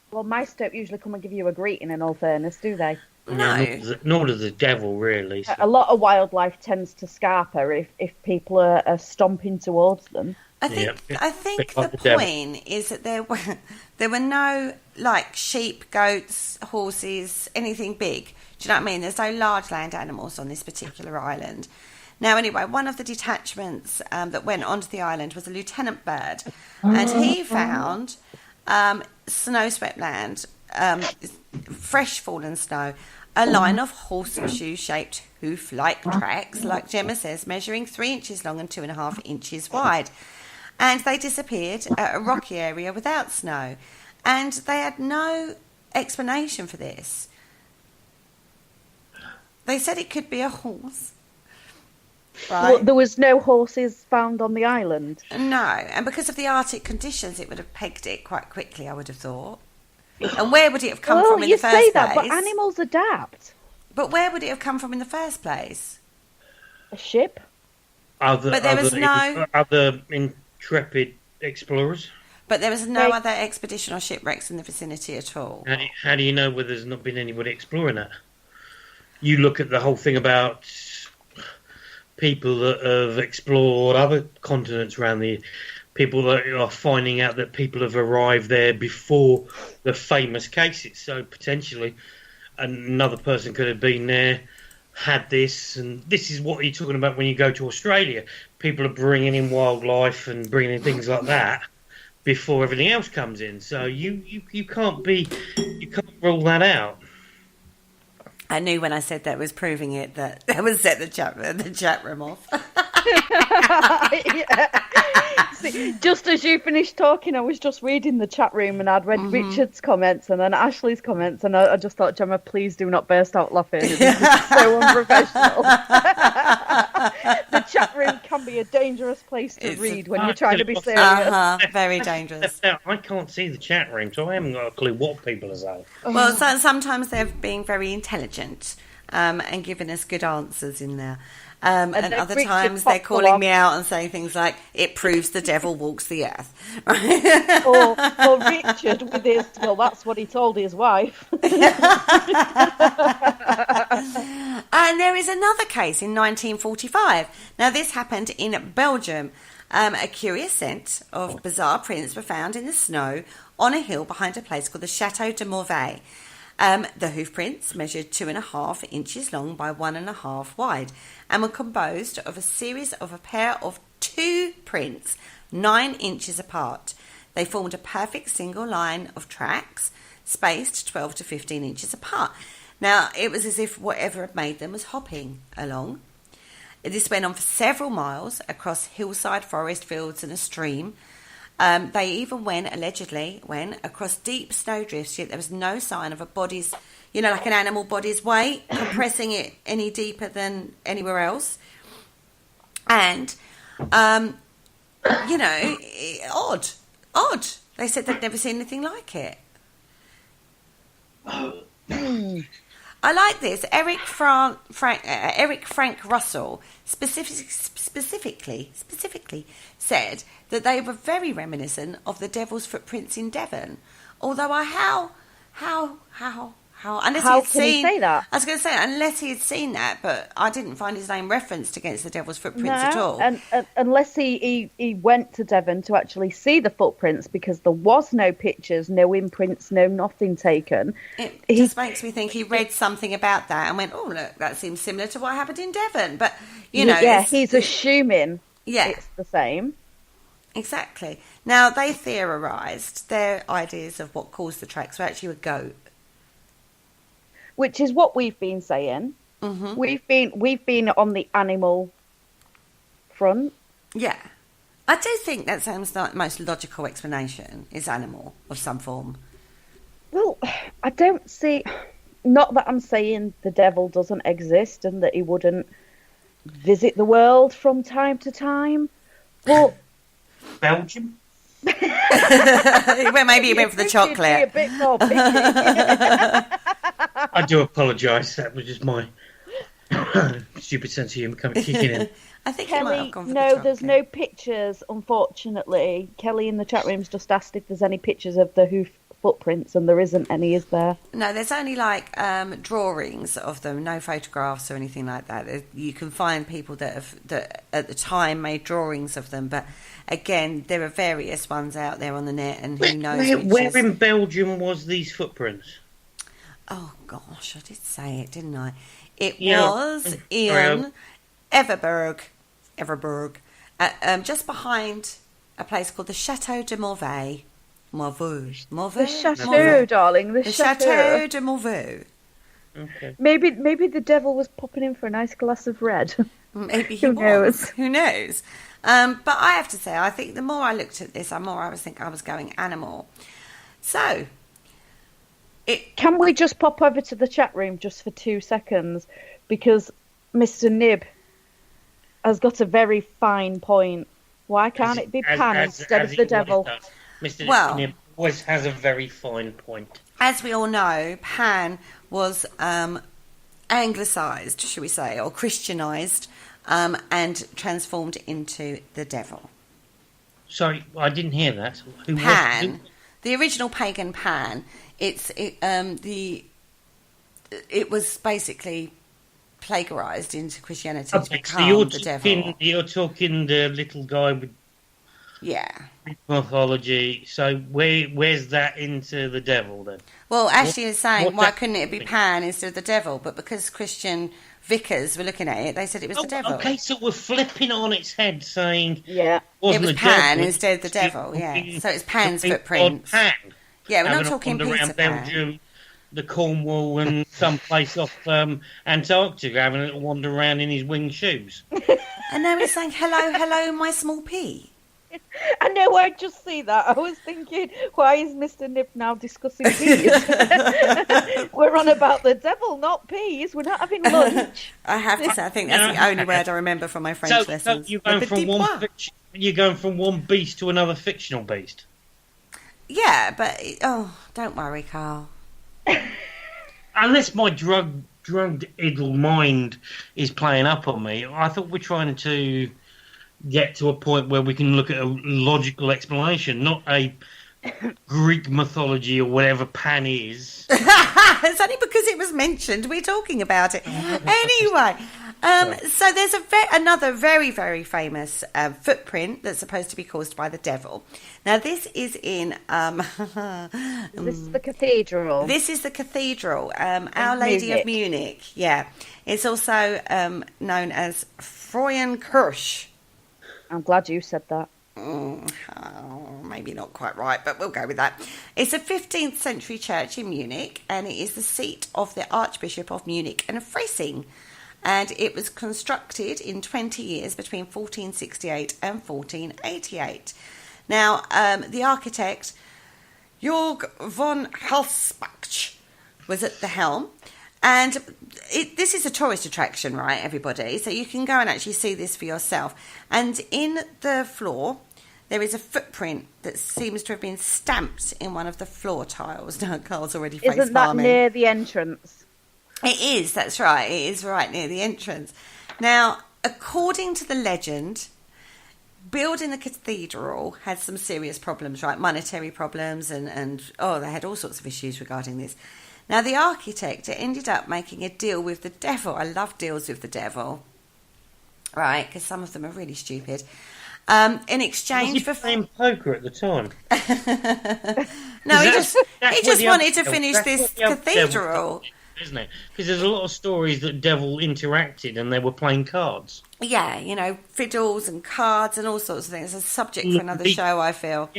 Well, mice don't usually come and give you a greeting, in all fairness, do they? No. Nor does the devil, really. So. A lot of wildlife tends to scarper if people are stomping towards them. I think the point is that there were no like sheep, goats, horses, anything big. Do you know what I mean? There's no large land animals on this particular island. Now, anyway, one of the detachments that went onto the island was a lieutenant bird, and he found snow-swept land, fresh fallen snow, a line of horseshoe-shaped hoof-like tracks, like Gemma says, measuring 3 inches long and 2.5 inches wide. And they disappeared at a rocky area without snow. And they had no explanation for this. They said it could be a horse. Right? Well, there was no horses found on the island? No. And because of the Arctic conditions, it would have pegged it quite quickly, I would have thought. And where would it have come from in the first place? Well, you say that, but animals adapt. But where would it have come from in the first place? A ship? But there was no... Other intrepid explorers? But there was no other expedition or shipwrecks in the vicinity at all. How do you know whether there's not been anybody exploring that? You look at the whole thing about people that have explored other continents around the... People that are finding out that people have arrived there before the famous cases. So potentially another person could have been there, had this, and this is what you're talking about when you go to Australia. People are bringing in wildlife and bringing in things like that before everything else comes in. So you can't rule that out. I knew when I said that was proving it that was set the chat room off. Yeah. See, just as you finished talking, I was just reading the chat room and I'd read Richard's comments and then Ashley's comments, and I just thought, Gemma, please do not burst out laughing. This is so unprofessional. The chat room can be be a dangerous place to read when you're trying to be serious. Very dangerous. I can't see the chat room, so I haven't got a clue what people are saying. Well, sometimes they're being very intelligent and giving us good answers in there. And other times they're calling me out and saying things like, it proves the devil walks the earth. or Richard with his, well, that's what he told his wife. And there is another case in 1945. Now, this happened in Belgium. A curious set of bizarre prints were found in the snow on a hill behind a place called the Chateau de Morvay. The hoof prints measured 2.5 inches long by 1.5 wide and were composed of a series of a pair of 2 prints 9 inches apart. They formed a perfect single line of tracks spaced 12 to 15 inches apart. Now, it was as if whatever had made them was hopping along. This went on for several miles across hillside, forest, fields and a stream. They even allegedly went across deep snowdrifts, yet there was no sign of a body's, like an animal body's weight, compressing it any deeper than anywhere else. And, odd. They said they'd never seen anything like it. I like this. Eric Frank Russell specifically said that they were very reminiscent of the devil's footprints in Devon. Although how unless How he had can he seen, say that? I was going to say unless he had seen that, but I didn't find his name referenced against the devil's footprints at all. And unless he went to Devon to actually see the footprints, because there was no pictures, no imprints, no nothing taken. It just makes me think he read something about that and went, oh, look, that seems similar to what happened in Devon. But, he's assuming it's the same. Exactly. Now, they theorised their ideas of what caused the tracks were actually a goat. Which is what we've been saying. Mm-hmm. We've been on the animal front. Yeah. I do think that sounds like the most logical explanation is animal of some form. Well, I don't see... Not that I'm saying the devil doesn't exist and that he wouldn't visit the world from time to time, but... Belgium? Maybe he went for the chocolate. A bit more picky. I do apologise. That was just my stupid sense of humour kicking in. I think Kelly, there's no pictures, unfortunately. Kelly in the chat room's just asked if there's any pictures of the hoof footprints, and there isn't any, is there? No, there's only drawings of them, no photographs or anything like that. You can find people that at the time made drawings of them, but again, there are various ones out there on the net, and who knows where in Belgium was these footprints? Oh gosh, I did say it, didn't I? It was in Everberg, just behind a place called the Chateau de Morvay. The chateau, darling. The Chateau de Morvay. Okay. Maybe the devil was popping in for a nice glass of red. Maybe he was. Who knows? But I have to say, I think the more I looked at this, the more I was going animal. So, can we just pop over to the chat room just for 2 seconds? Because Mr. Nib has got a very fine point. Why can't it be Pan instead of the devil? Mr. Nib always has a very fine point. As we all know, Pan was anglicised, shall we say, or Christianised, and transformed into the devil. Sorry, I didn't hear that. Pan, the original pagan Pan. It was basically plagiarised into Christianity to become the devil. You're talking the little guy with mythology. So where's that into the devil then? Well, Ashley is saying, why couldn't it be Pan instead of the devil? But because Christian vicars were looking at it, they said it was the devil. Okay, so we're flipping on its head, saying it was Pan instead of the devil. Yeah, so it's Pan's footprints. Pan. Yeah, we're not talking Peter Pan. Belgium, the Cornwall, and someplace off Antarctica, having a little wander around in his winged shoes. And now he's saying, "Hello, hello, my small pea." I know, I just see that. I was thinking, why is Mr. Nib now discussing peas? We're on about the devil, not peas. We're not having lunch. I have to say, I think that's the only word I remember from my French lessons. So you're going from one beast to another fictional beast? Yeah, but... don't worry, Carl. Unless my drug-addled mind is playing up on me, I thought we're trying to get to a point where we can look at a logical explanation, not a Greek mythology or whatever Pan is. It's only because it was mentioned we're talking about it. Anyway, so there's another very, very famous footprint that's supposed to be caused by the devil. Now, this is in... This is the cathedral. This is the cathedral, Our Lady of Munich. Yeah. It's also known as Frauenkirche. I'm glad you said that. Maybe not quite right, but we'll go with that. It's a 15th century church in Munich, and it is the seat of the Archbishop of Munich and Freising. And it was constructed in 20 years between 1468 and 1488. Now, the architect, Jörg von Halsbach, was at the helm. And this is a tourist attraction, right, everybody? So you can go and actually see this for yourself. And in the floor, there is a footprint that seems to have been stamped in one of the floor tiles. Now, Carl's already face-palming. Isn't that near the entrance? It is, that's right. It is right near the entrance. Now, according to the legend, building the cathedral had some serious problems, right? Monetary problems and they had all sorts of issues regarding this. Now, the architect ended up making a deal with the devil. I love deals with the devil, right? Because some of them are really stupid. In exchange for playing poker at the time. No, he just wanted to finish this cathedral, isn't it? Because there's a lot of stories that devil interacted and they were playing cards. Yeah, fiddles and cards and all sorts of things. It's a subject for another show, I feel.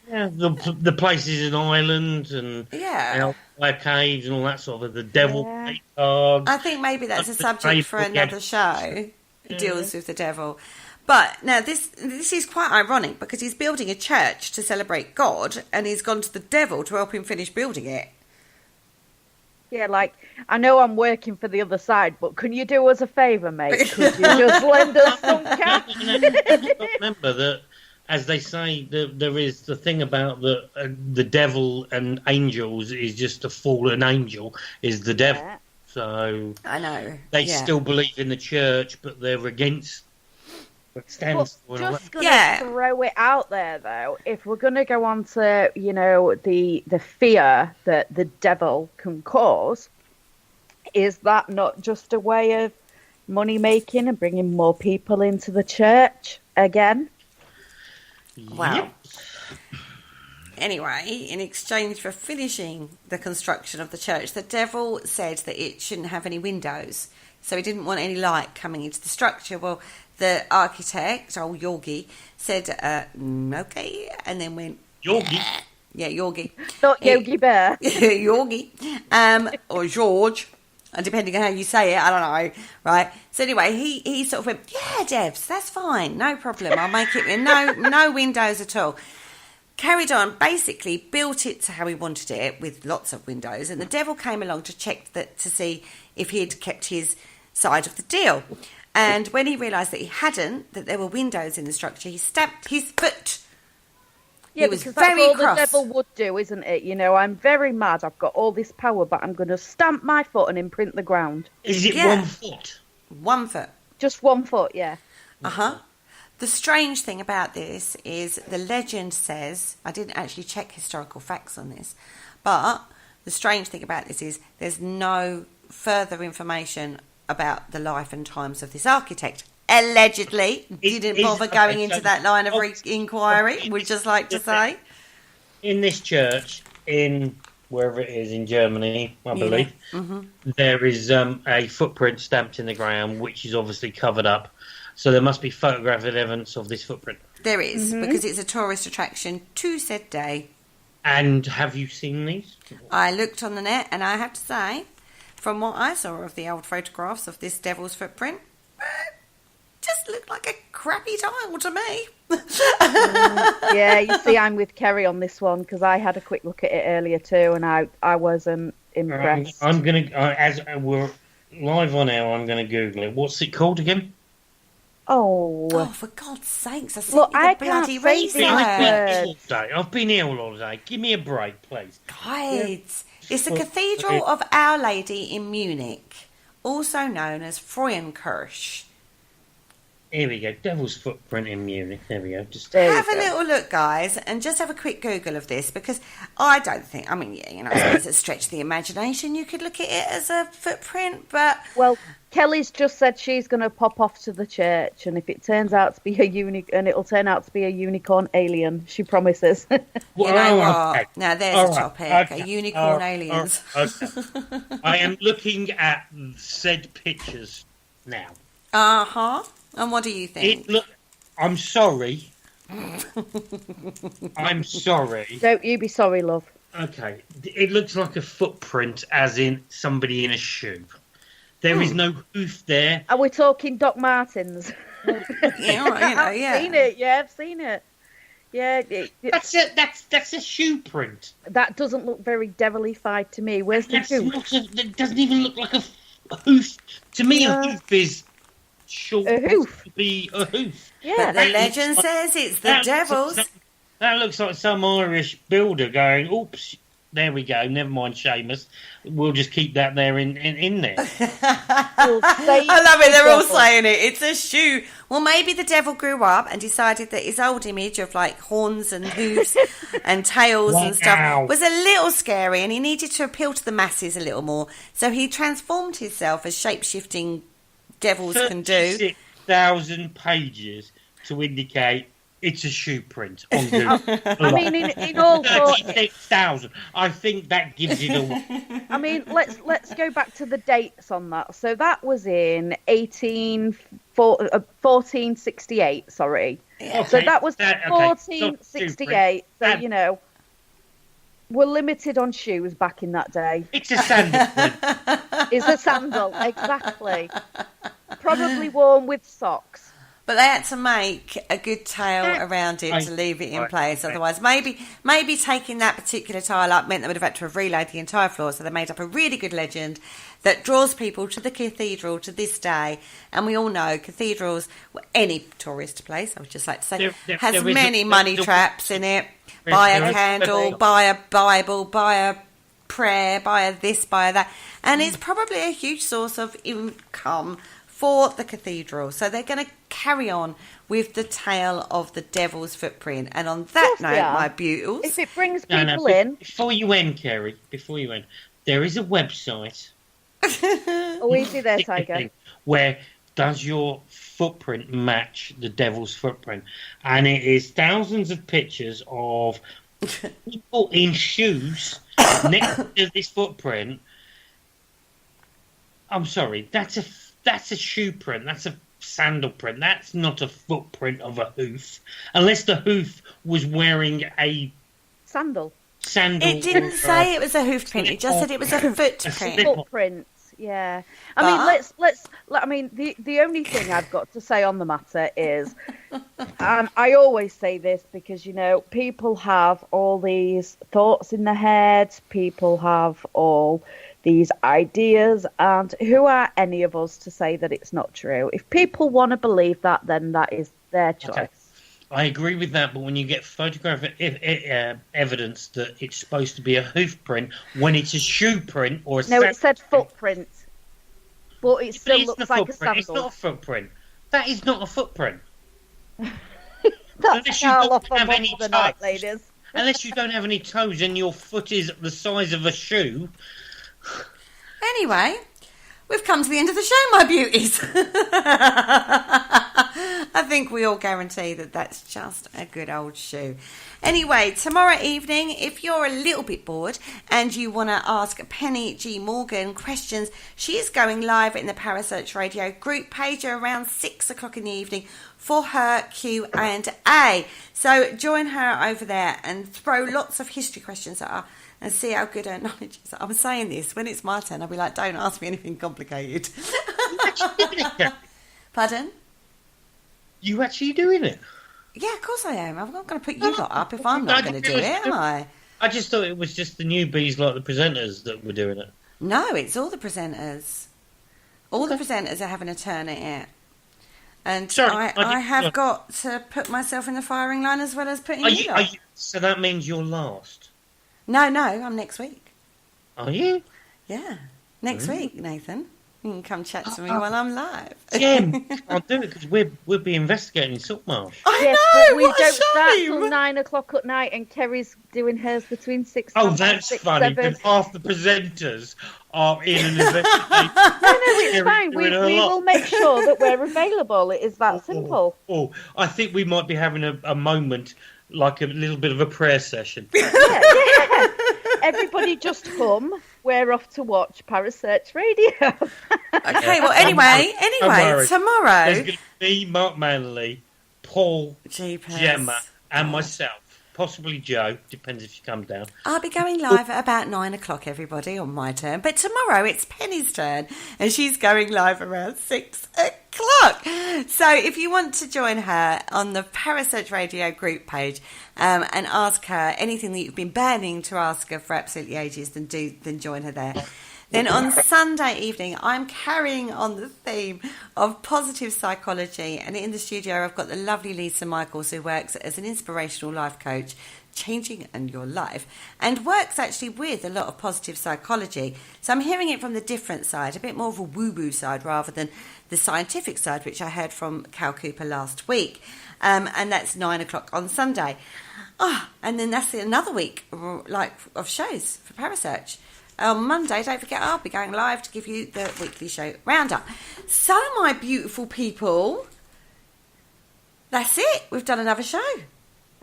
Yeah, the places in Ireland and caves and all that sort of the devil cards. I think maybe that's a subject for another show. It deals with the devil. But now this is quite ironic because he's building a church to celebrate God and he's gone to the devil to help him finish building it. Yeah, like, I know I'm working for the other side, but can you do us a favour, mate? Could you just lend us some cash? Remember that, as they say, there is the thing about the devil and angels is just a fallen angel is the devil. Yeah. So I know they still believe in the church, but they're against what stands for. Just gonna throw it out there, though. If we're gonna go on to the fear that the devil can cause, is that not just a way of money making and bringing more people into the church again? Wow. Yep. Anyway, in exchange for finishing the construction of the church, the devil said that it shouldn't have any windows. So he didn't want any light coming into the structure. Well, the architect, old Yorgi, said, okay, and then went... Yorgi? Yeah, Yorgi. Not Yogi Bear. Yorgi. Or George. Depending on how you say it, I don't know, right? So anyway, he sort of went, yeah, Devs, that's fine, no problem. I'll make it no windows at all. Carried on, basically built it to how he wanted it with lots of windows. And the devil came along to check to see if he had kept his side of the deal. And when he realised that he hadn't, that there were windows in the structure, he stamped his foot. Yeah, because that's all the devil would do, isn't it? I'm very mad. I've got all this power, but I'm going to stamp my foot and imprint the ground. Is it 1 foot? 1 foot. Just 1 foot, yeah. Uh-huh. The strange thing about this is the legend says, I didn't actually check historical facts on this, but the strange thing about this is there's no further information about the life and times of this architect. Allegedly, didn't bother going into that line of inquiry, we'd just like to say. In this church, in wherever it is in Germany, I believe, there is a footprint stamped in the ground, which is obviously covered up. So there must be photographic evidence of this footprint. There is, because it's a tourist attraction to said day. And have you seen these? I looked on the net, and I have to say, from what I saw of the old photographs of this devil's footprint, just looked like a crappy tile to me. Yeah, you see, I'm with Kerry on this one because I had a quick look at it earlier too, and I wasn't impressed. I'm gonna, as we're live on air, I'm gonna Google it. What's it called again? Oh, for God's sakes! I Look, the I bloody can't say research. I've been ill all day. Give me a break, please. Guides. It's the Cathedral of Our Lady in Munich, also known as Frauenkirche. Here we go. Devil's Footprint in Munich. There we go. Just Have a little look, guys, and just have a quick Google of this, because I don't think, I mean, yeah, I suppose it stretch the imagination. You could look at it as a footprint, but... Well, Kelly's just said she's going to pop off to the church, and if it turns out to be it'll turn out to be a unicorn alien, she promises. You know what? Okay. Now, there's All a topic. Okay. A unicorn aliens. Okay. I am looking at said pictures now. Uh-huh. And what do you think? I'm sorry. I'm sorry. Don't you be sorry, love. Okay. It looks like a footprint, as in somebody in a shoe. There is no hoof there. Are we talking Doc Martens? Yeah. I've seen it. Yeah, I've seen it. Yeah, That's a shoe print. that doesn't look very devilified to me. Where's the hoof? It doesn't even look like a hoof. To me, a hoof is short. A hoof. To be a hoof. Yeah, But the legend says it's the devil's. That looks like some Irish builder going, oops, there we go, never mind Seamus. We'll just keep that there in there. I love it, they're all saying it. It's a shoe. Well, maybe the devil grew up and decided that his old image of like horns and hooves and tails and stuff was a little scary, and he needed to appeal to the masses a little more. So he transformed himself as shape-shifting devils can do. 36,000 pages to indicate it's a shoe print on Google. I mean, in all 36,000. I think that gives it away. I mean, let's go back to the dates on that. So that was in 1468. Sorry. Yeah. So that was okay. 1468. So you know, we're limited on shoes back in that day. It's a sandal print. It's a sandal, exactly. Probably worn with socks. But they had to make a good tail around it to leave it in place. Otherwise, maybe taking that particular tile up meant they would have had to have relayed the entire floor. So they made up a really good legend that draws people to the cathedral to this day. And we all know cathedrals, any tourist place, I would just like to say, has many money traps in it. Buy a candle, buy a Bible, buy a prayer, buy a this, buy a that. And it's probably a huge source of income for the cathedral. So they're going to carry on with the tale of the devil's footprint. And on that note, my beauties, if it brings people in... Before you end, Kerry, there is a website. Oh, easy there, Tiger. Where does your footprint match the devil's footprint? And it is thousands of pictures of people in shoes next to this footprint. I'm sorry, that's a shoe print. That's a sandal print. That's not a footprint of a hoof. Unless the hoof was wearing a sandal. It didn't say it was a hoof print. It just said it was a footprint. Footprint. Yeah. I mean, I mean, the only thing I've got to say on the matter is, and I always say this because, you know, people have all these thoughts in their heads. People have all these ideas, and who are any of us to say that it's not true? If people want to believe that, then that is their choice. Okay. I agree with that, but when you get photographic evidence that it's supposed to be a hoof print, when it's a shoe print or a no, it said footprint, but it still looks like a sandal. It's not a footprint. That is not a footprint. That's Carl off of the night, ladies. Unless you don't have any toes and your foot is the size of a shoe. Anyway, we've come to the end of the show, my beauties. I think we all guarantee that that's just a good old shoe. Anyway, tomorrow evening, if you're a little bit bored and you want to ask Penny G. Morgan questions, she is going live in the Parasearch Radio group page around 6 o'clock in the evening for her Q&A. So join her over there and throw lots of history questions at her and see how good her knowledge is. I'm saying this, when it's my turn, I'll be like, don't ask me anything complicated. You actually doing it, Kerry? Pardon? You actually doing it? Yeah, of course I am. I'm not going to put you lot up if I'm not going to do it, am I? I just thought it was just the newbies like the presenters that were doing it. No, it's all the presenters. All the presenters are having a turn at it. And I have got to put myself in the firing line as well as putting you up. So that means you're last? No, I'm next week. Are you? Yeah, next week, Nathan. You can come chat to me while I'm live. Jim, can't do it because we'll be investigating Saltmarsh. I Yes, know, but we what a don't start shame. till 9 o'clock at night, and Kerry's doing hers between 6 Oh, and that's 6, funny 7. because half the presenters are in an investigation. No, it's fine. We will make sure that we're available. It is that simple. Oh, I think we might be having a moment, like a little bit of a prayer session. Yeah. Everybody just come. We're off to watch Parasearch Radio. Okay, well, anyway, tomorrow. There's going to be Mark Manley, Paul, Jeepers. Gemma, and myself. Possibly Joe, depends if she comes down. I'll be going live at about 9 o'clock, everybody, on my turn. But tomorrow it's Penny's turn, and she's going live around 6 o'clock. So if you want to join her on the Parasearch Radio group page and ask her anything that you've been burning to ask her for absolutely ages, then join her there. Then on Sunday evening, I'm carrying on the theme of positive psychology. And in the studio, I've got the lovely Lisa Michaels, who works as an inspirational life coach, changing your life, and works actually with a lot of positive psychology. So I'm hearing it from the different side, a bit more of a woo-woo side rather than the scientific side, which I heard from Cal Cooper last week. And that's 9 o'clock on Sunday. And then that's another week of shows for Parasearch. On Monday, don't forget, I'll be going live to give you the weekly show roundup. So, my beautiful people, that's it. We've done another show.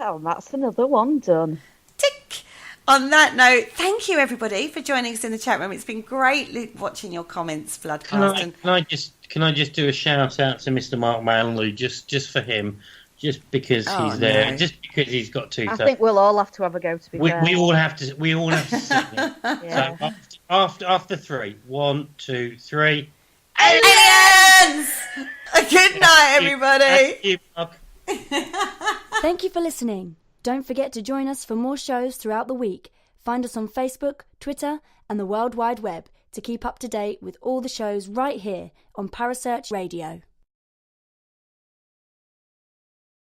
Oh, that's another one done. Tick. On that note, thank you, everybody, for joining us in the chat room. It's been great watching your comments, Floodcast. Can I just do a shout out to Mr. Mark Manley, just for him? Just because he's there, just because he's got two. I think we'll all have to have a go. To be fair, we all have to sit there. Yeah. So after 3, 1, 2, 3. Aliens! Good night, everybody. Thank you for listening. Don't forget to join us for more shows throughout the week. Find us on Facebook, Twitter, and the World Wide Web to keep up to date with all the shows right here on Parasearch Radio.